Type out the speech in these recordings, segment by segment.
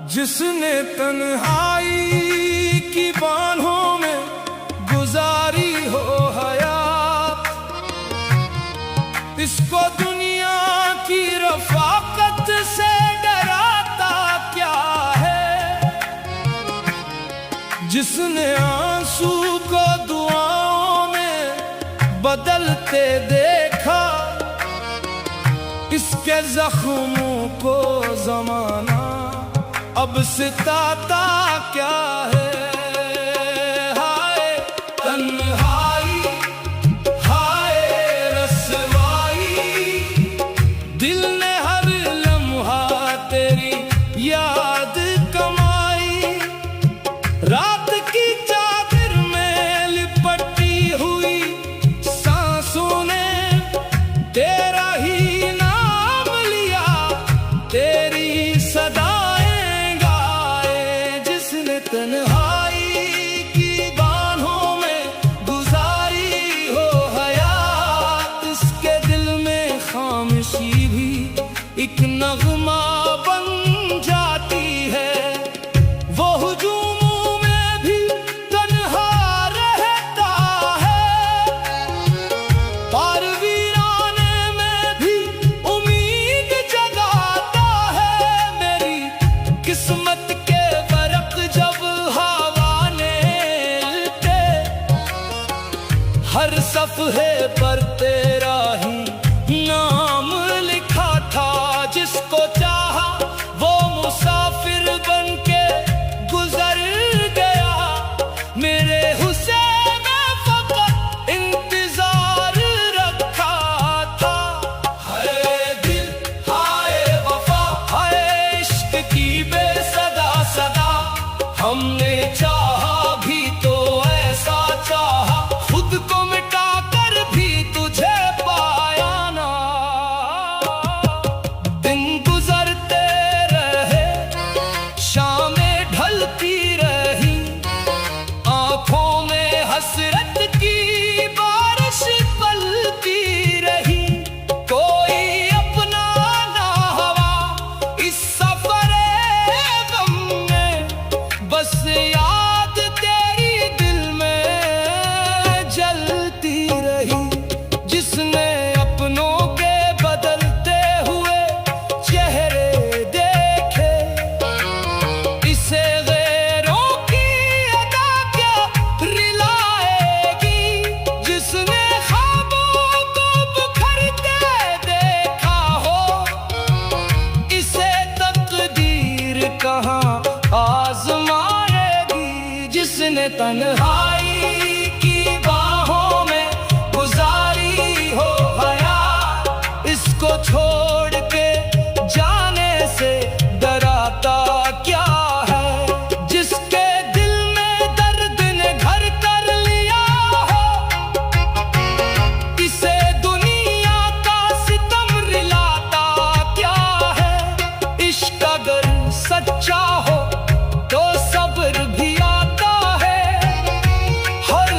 जिसने तन्हाई की बाहों में गुजारी हो हयात, इसको दुनिया की रफाकत से डराता क्या है। जिसने आंसू को दुआओं में बदलते देखा, इसके जख्मों को ज़माना अब सिताता क्या है। हाय तन्हाई, हाय रसवाई, दिल ने हर लम्हा तेरी याद कमाई। रात की चादर में लिपटी हुई सांसों ने तेरा ही नाम लिया, तेरी सदा तन्हाई की बाहों में गुजारी हो हयात। इसके दिल में खामोशी भी एक नगमा बन जाती है। वो हुजूमों में भी तन्हा रहता है, और वीराने में भी उम्मीद जगाता है। मेरी किस्मत के हर सफ़हे पर तेरा ही नाम लिखा था। जिसको चाहा वो मुसाफिर बन के गुजर गया। मेरे हुसैन ने फ़क़त इंतजार रखा था। हाय दिल, हाय वफ़ा, हाय इश्क की बेसदा सदा। हमने चाहा भी तो ऐसा चाहा, खुद को मिटा कर भी तुझे पाया ना। दिन गुजरते रहे, शामें ढलती रही, आंखों में हसरत की बारिश पलती रही। कोई अपना ना हवा इस सफरे गम में, बस याद तेरी दिल में जलती रही। जिसने अपनों के बदलते हुए चेहरे देखे, इसे गैरों की अदा क्या रिलाएगी। जिसने ख्वाबों को बिखरते देखा हो, इसे तकदीर कहाँ आज़माएगी। जिसने तन्हाई की बाहों में गुजारी हो हयात, इसको छोड़ के जाने से डराता क्या है। जिसके दिल में दर्द ने घर कर लिया हो, इसे दुनिया का सितम रिलाता क्या है। इश्क अगर सच्चा हो तो सब्र भी आता है। हर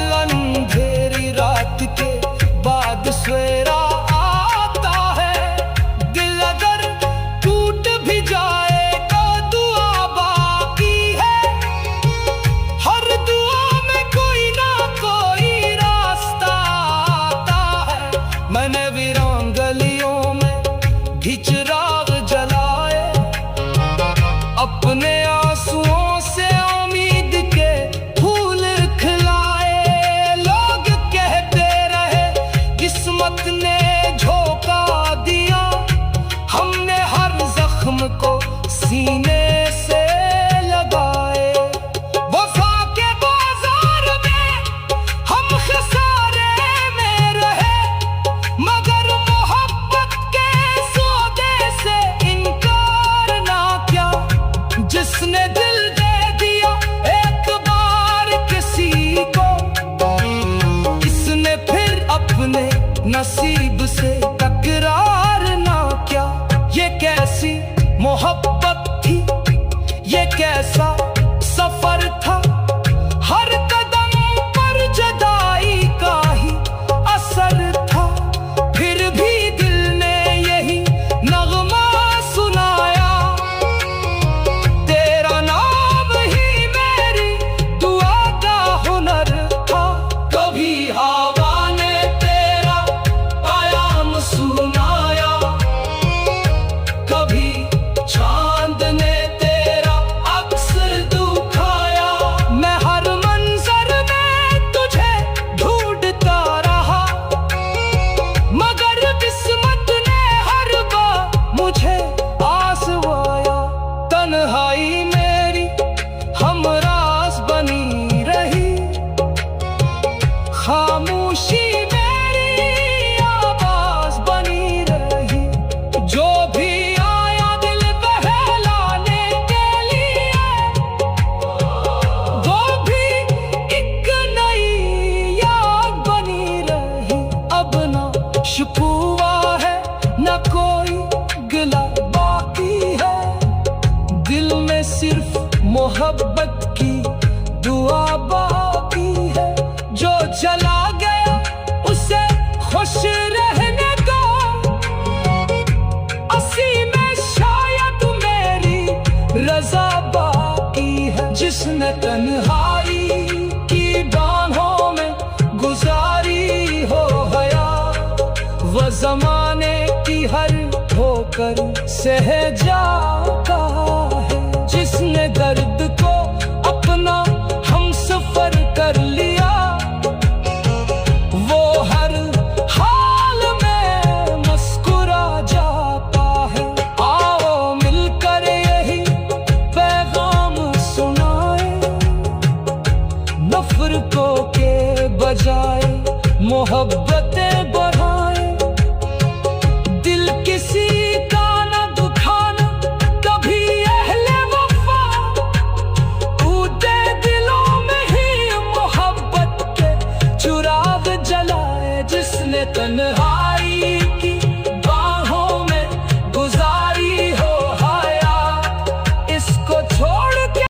तन्हाई की बाहों में गुजारी हो हया, वह जमाने की हर ठोकर सह जा।